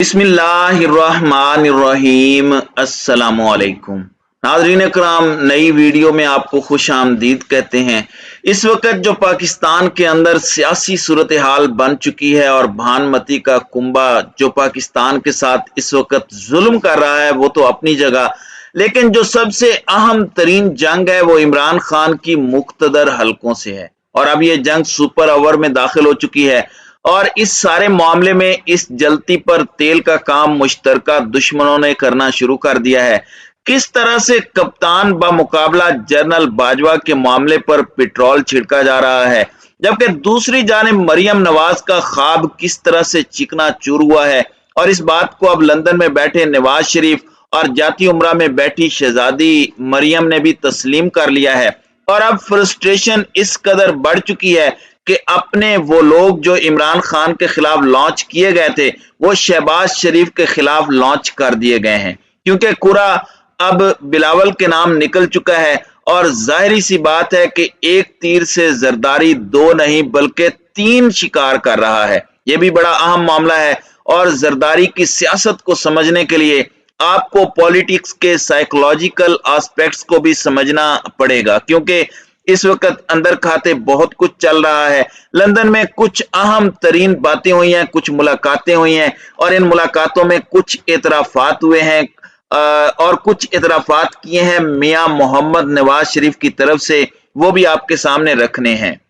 बिस्मिल्लाहिर्रहमानिर्रहीम। अस्सलामु अलैकुम नाज़रीन इकराम, नई वीडियो में आपको खुश आमदीद कहते हैं। इस वक्त जो पाकिस्तान के अंदर सियासी सूरत हाल बन चुकी है और भानमती का कुंबा जो पाकिस्तान के साथ इस वक्त जुल्म कर रहा है वो तो अपनी जगह, लेकिन जो सबसे अहम तरीन जंग है वो इमरान खान की मुख्तदर हलकों से है और अब ये जंग सुपर ओवर में दाखिल हो चुकी है। और इस सारे मामले में इस जलती पर तेल का काम मुश्तरका दुश्मनों ने करना शुरू कर दिया है। किस तरह से कप्तान बमुकाबला जनरल बाजवा के मामले पर पेट्रोल छिड़का जा रहा है, जबकि दूसरी जानिब मरियम नवाज का ख्वाब किस तरह से चिकना चूर हुआ है। और इस बात को अब लंदन में बैठे नवाज शरीफ और जाती उमरा में बैठी शहजादी मरियम ने भी तस्लीम कर लिया है। और अब फ्रस्ट्रेशन इस कदर बढ़ चुकी है कि अपने वो लोग जो इमरान खान के खिलाफ लॉन्च किए गए थे वो शहबाज शरीफ के खिलाफ लॉन्च कर दिए गए हैं, क्योंकि कुरा अब बिलावल के नाम निकल चुका है। और जाहिर सी बात है कि एक तीर से जरदारी दो नहीं बल्कि तीन शिकार कर रहा है। यह भी बड़ा अहम मामला है और जरदारी की सियासत को समझने के लिए आपको पॉलिटिक्स के साइकोलॉजिकल एस्पेक्ट्स को भी समझना पड़ेगा, क्योंकि इस वक्त अंदर खाते बहुत कुछ चल रहा है। लंदन में कुछ अहम तरीन बातें हुई हैं, कुछ मुलाकातें हुई हैं और इन मुलाकातों में कुछ इतराफात हुए हैं और कुछ इतराफात किए हैं मियां मोहम्मद नवाज शरीफ की तरफ से, वो भी आपके सामने रखने हैं।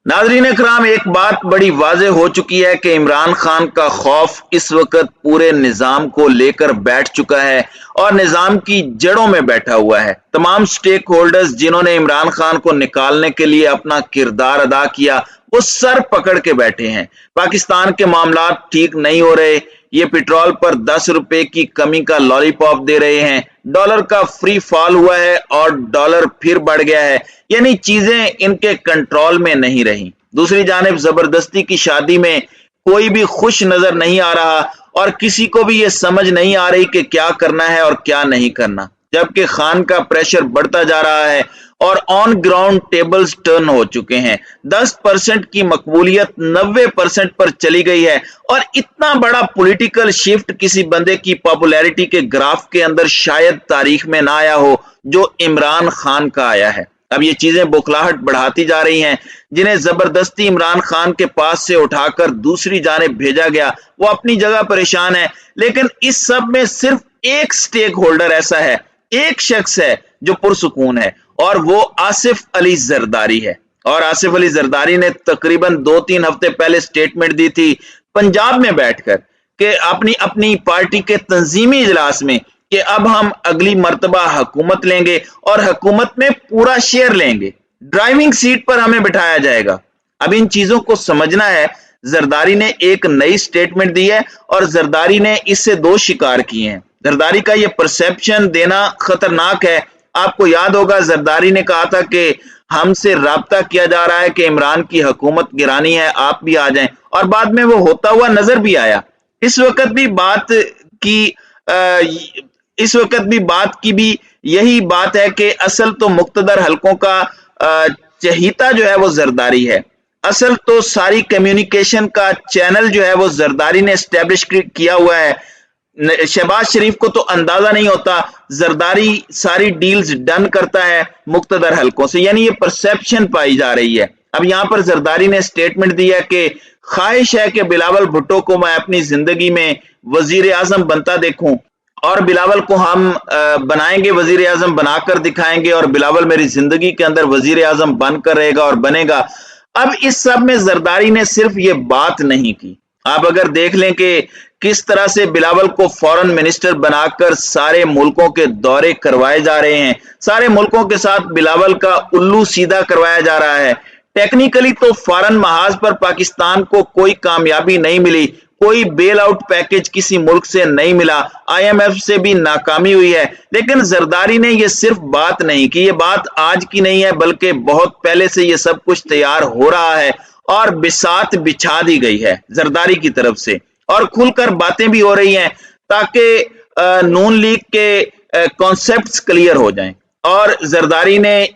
नाज़रीन इकराम, एक बात बड़ी वाज़ेह हो चुकी है कि इमरान खान का खौफ इस वक्त पूरे निज़ाम को लेकर बैठ चुका है और निज़ाम की जड़ों में बैठा हुआ है। तमाम स्टेक होल्डर्स जिन्होंने इमरान खान को निकालने के लिए अपना किरदार अदा किया वो सर पकड़ के बैठे हैं। पाकिस्तान के मामला ठीक नहीं हो रहे, ये पेट्रोल पर 10 रुपए की कमी का लॉलीपॉप दे रहे हैं, डॉलर का फ्री फॉल हुआ है और डॉलर फिर बढ़ गया है, यानी चीजें इनके कंट्रोल में नहीं रही। दूसरी जानिब जबरदस्ती की शादी में कोई भी खुश नजर नहीं आ रहा और किसी को भी ये समझ नहीं आ रही कि क्या करना है और क्या नहीं करना, जबकि खान का प्रेशर बढ़ता जा रहा है और ऑन ग्राउंड टेबल्स टर्न हो चुके हैं। 10% की मकबूलियत 90% पर चली गई है और इतना बड़ा पॉलिटिकल शिफ्ट किसी बंदे की पॉपुलैरिटी के ग्राफ के अंदर शायद तारीख में ना आया हो जो इमरान खान का आया है। अब ये चीजें बौखलाहट बढ़ाती जा रही हैं। जिन्हें जबरदस्ती इमरान खान के पास से उठाकर दूसरी जानिब भेजा गया वो अपनी जगह परेशान है, लेकिन इस सब में सिर्फ एक स्टेक होल्डर ऐसा है, एक शख्स है जो पुरसुकून है और वो आसिफ अली जरदारी है। और आसिफ अली जरदारी ने तकरीबन 2-3 हफ्ते पहले स्टेटमेंट दी थी पंजाब में बैठकर कि अपनी पार्टी के तंजीमी इजलास में कि अब हम अगली मर्तबा हुकूमत लेंगे और हुकूमत में पूरा शेयर लेंगे, ड्राइविंग सीट पर हमें बिठाया जाएगा। अब इन चीजों को समझना है। जरदारी ने एक नई स्टेटमेंट दी है और जरदारी ने इससे दो शिकार किए हैं। जरदारी का ये परसेप्शन देना खतरनाक है। आपको याद होगा जरदारी ने कहा था कि हमसे राब्ता किया जा रहा है कि इमरान की हुकूमत गिरानी है, आप भी आ जाएं, और बाद में वो होता हुआ नजर भी आया। इस वक्त भी बात की भी यही बात है कि असल तो मुक्तदर हलकों का चहीता जो है वो जरदारी है। असल तो सारी कम्युनिकेशन का चैनल जो है वो जरदारी ने एस्टेब्लिश किया हुआ है। शहबाज शरीफ को तो अंदाजा नहीं होता, जरदारी सारी डील्स डन करता है मुक्तदर हलकों से, यानी ये परसेप्शन पाई जा रही है। अब यहां पर जरदारी ने स्टेटमेंट दिया कि ख्वाहिश है कि बिलावल भुट्टो को मैं अपनी जिंदगी में वजीर आजम बनता देखूं और बिलावल को हम बनाएंगे, वजीर आजम बनाकर दिखाएंगे और बिलावल मेरी जिंदगी के अंदर वजीर आजम बनकर रहेगा और बनेगा। अब इस सब में जरदारी ने सिर्फ ये बात नहीं की। आप अगर देख लें कि किस तरह से बिलावल को फॉरेन मिनिस्टर बनाकर सारे मुल्कों के दौरे करवाए जा रहे हैं, सारे मुल्कों के साथ बिलावल का उल्लू सीधा करवाया जा रहा है। टेक्निकली तो फॉरेन महाज पर पाकिस्तान को कोई कामयाबी नहीं मिली, कोई बेल आउट पैकेज किसी मुल्क से नहीं मिला, IMF से भी नाकामी हुई है, लेकिन जरदारी ने यह सिर्फ बात नहीं की। ये बात आज की नहीं है बल्कि बहुत पहले से ये सब कुछ तैयार हो रहा है और बिसात बिछा दी गई है जरदारी की तरफ से और खुलकर बातें भी हो रही हैं ताकि नून लीग के कॉन्सेप्ट्स क्लियर हो जाएं। और जरदारी ने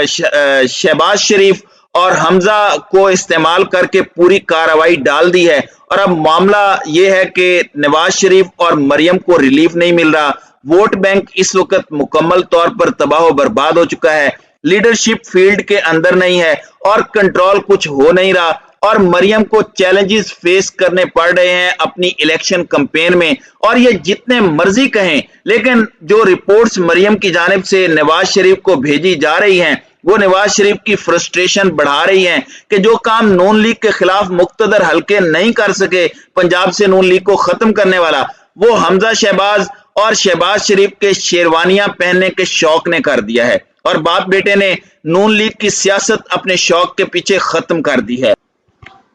शहबाज शरीफ और हमजा को इस्तेमाल करके पूरी कार्रवाई डाल दी है। और अब मामला यह है कि नवाज शरीफ और मरियम को रिलीफ नहीं मिल रहा। वोट बैंक इस वक्त मुकम्मल तौर पर तबाह व बर्बाद हो चुका है। लीडरशिप फील्ड के अंदर नहीं है और कंट्रोल कुछ हो नहीं रहा और मरियम को चैलेंजेस फेस करने पड़ रहे हैं अपनी इलेक्शन कैंपेन में। और ये जितने मर्जी कहें, लेकिन जो रिपोर्ट्स मरियम की जानिब से नवाज शरीफ को भेजी जा रही हैं वो नवाज शरीफ की फ्रस्ट्रेशन बढ़ा रही हैं कि जो काम नून लीग के खिलाफ मुक्तदर हल्के नहीं कर सके, पंजाब से नून लीग को खत्म करने वाला, वो हमजा शहबाज और शहबाज शरीफ के शेरवानियां पहनने के शौक ने कर दिया है। और बाप बेटे ने नून लीग की सियासत अपने शौक के पीछे खत्म कर दी है।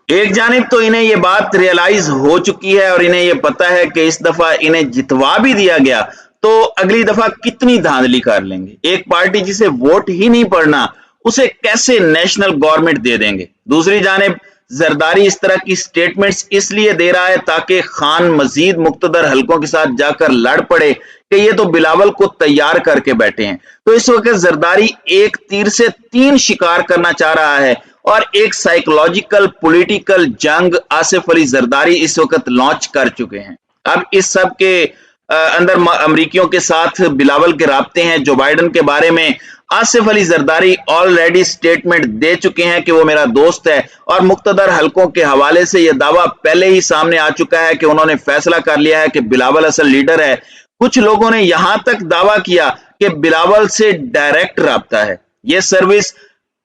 एक जानिब तो इन्हें ये बात रियलाइज हो चुकी है और इन्हें ये पता है कि इस दफा इन्हें जितवा भी दिया गया तो अगली दफा कितनी धांधली कर लेंगे। एक पार्टी जिसे वोट ही नहीं पड़ना उसे कैसे नेशनल गवर्नमेंट दे देंगे। दूसरी जानिब जरदारी इस तरह की स्टेटमेंट्स इसलिए दे रहा है ताकि खान मजीद मुक्तदर हलकों के साथ जाकर लड़ पड़े कि ये तो बिलावल को तैयार करके बैठे हैं। तो इस वक्त जरदारी एक तीर से तीन शिकार करना चाह रहा है और एक साइकोलॉजिकल पॉलिटिकल जंग आसिफ अली जरदारी इस वक्त लॉन्च कर चुके हैं। अब इस सब के अंदर अमरीकियों के साथ बिलावल के राब्ते हैं। जो बाइडन के बारे में आसिफ अली जरदारी ऑलरेडी स्टेटमेंट दे चुके हैं कि वो मेरा दोस्त है और मुक्तदर हलकों के हवाले से यह दावा पहले ही सामने आ चुका है कि उन्होंने फैसला कर लिया है कि बिलावल असल लीडर है। कुछ लोगों ने यहां तक दावा किया कि बिलावल से डायरेक्ट राब्ता है। यह सर्विस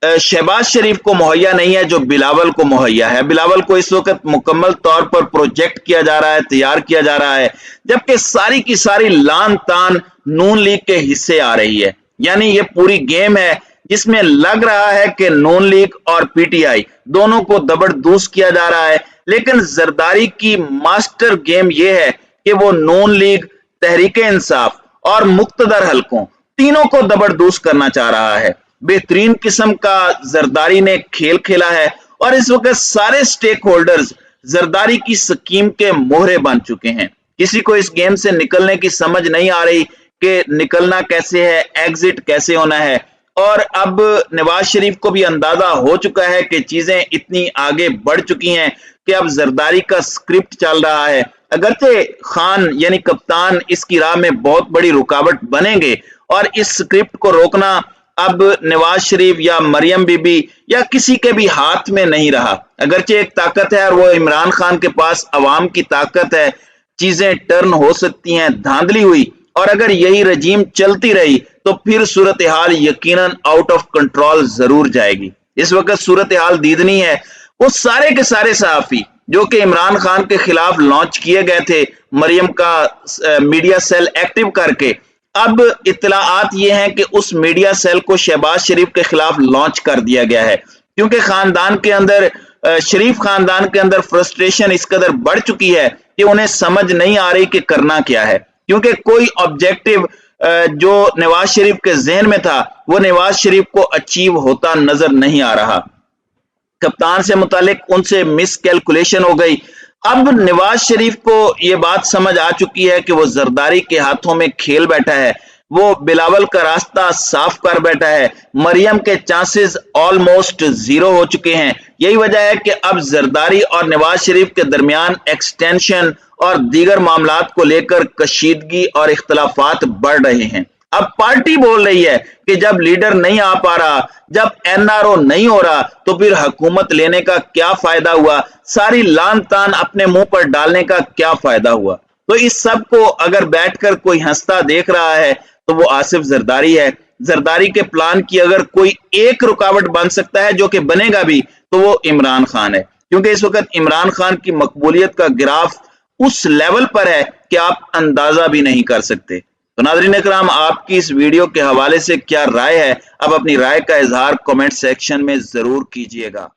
शहबाज शरीफ को मुहैया नहीं है जो बिलावल को मुहैया है। बिलावल को इस वक्त मुकम्मल तौर पर प्रोजेक्ट किया जा रहा है, तैयार किया जा रहा है, जबकि सारी की सारी लान तान नून लीग के हिस्से आ रही है। यानी ये पूरी गेम है जिसमें लग रहा है कि नून लीग और पीटीआई दोनों को दबड़दूस किया जा रहा है, लेकिन जरदारी की मास्टर गेम यह है कि वो नून लीग, तहरीक इंसाफ और मुक्तदर हलकों तीनों को दबड़दूस करना चाह रहा है। बेहतरीन किस्म का जरदारी ने खेल खेला है और इस वक्त सारे स्टेक होल्डर्स जरदारी की स्कीम के मोहरे बन चुके हैं। किसी को इस गेम से निकलने की समझ नहीं आ रही कि निकलना कैसे है, एग्जिट कैसे होना है। और अब नवाज शरीफ को भी अंदाजा हो चुका है कि चीजें इतनी आगे बढ़ चुकी हैं कि अब जरदारी का स्क्रिप्ट चल रहा है। अगरचे खान यानी कप्तान इसकी राह में बहुत बड़ी रुकावट बनेंगे और इस स्क्रिप्ट को रोकना अब नवाज शरीफ या मरियम बीबी या किसी के भी हाथ में नहीं रहा। अगरचे एक ताकत है और वो इमरान खान के पास अवाम की ताकत है, चीजें टर्न हो सकती हैं, धांधली हुई और अगर यही रजीम चलती रही तो फिर सूरत हाल यकीनन आउट ऑफ कंट्रोल जरूर जाएगी। इस वक्त सूरत हाल दीदनी है। वो सारे के सारे सहाफी जो कि इमरान खान के खिलाफ लॉन्च किए गए थे मरियम का मीडिया सेल एक्टिव करके, अब इत्तलाआत ये हैं कि उस मीडिया सेल को शहबाज शरीफ के खिलाफ लॉन्च कर दिया गया है, क्योंकि खानदान के अंदर, शरीफ खानदान के अंदर फ्रस्ट्रेशन इस कदर बढ़ चुकी है कि उन्हें समझ नहीं आ रही कि करना क्या है। क्योंकि कोई ऑब्जेक्टिव जो नवाज शरीफ के जहन में था वो नवाज शरीफ को अचीव होता नजर नहीं आ रहा। कप्तान से मुतालिक उनसे मिस कैलकुलेशन हो गई। अब नवाज शरीफ को यह बात समझ आ चुकी है कि वो जरदारी के हाथों में खेल बैठा है, वो बिलावल का रास्ता साफ कर बैठा है, मरियम के चांसेस ऑलमोस्ट जीरो हो चुके हैं। यही वजह है कि अब जरदारी और नवाज शरीफ के दरमियान एक्सटेंशन और दीगर मामलात को लेकर कशीदगी और इख्तलाफात बढ़ रहे हैं। अब पार्टी बोल रही है कि जब लीडर नहीं आ पा रहा, जब एनआरओ नहीं हो रहा तो फिर हुकूमत लेने का क्या फायदा हुआ, सारी लान तान अपने मुंह पर डालने का क्या फायदा हुआ। तो इस सब को अगर बैठकर कोई हंसता देख रहा है तो वो आसिफ जरदारी है। जरदारी के प्लान की अगर कोई एक रुकावट बन सकता है, जो कि बनेगा भी, तो वो इमरान खान है, क्योंकि इस वक्त इमरान खान की मकबूलियत का ग्राफ उस लेवल पर है कि आप अंदाजा भी नहीं कर सकते। तो नाज़रीन इकराम, आपकी इस वीडियो के हवाले से क्या राय है? अब अपनी राय का इजहार कमेंट सेक्शन में जरूर कीजिएगा।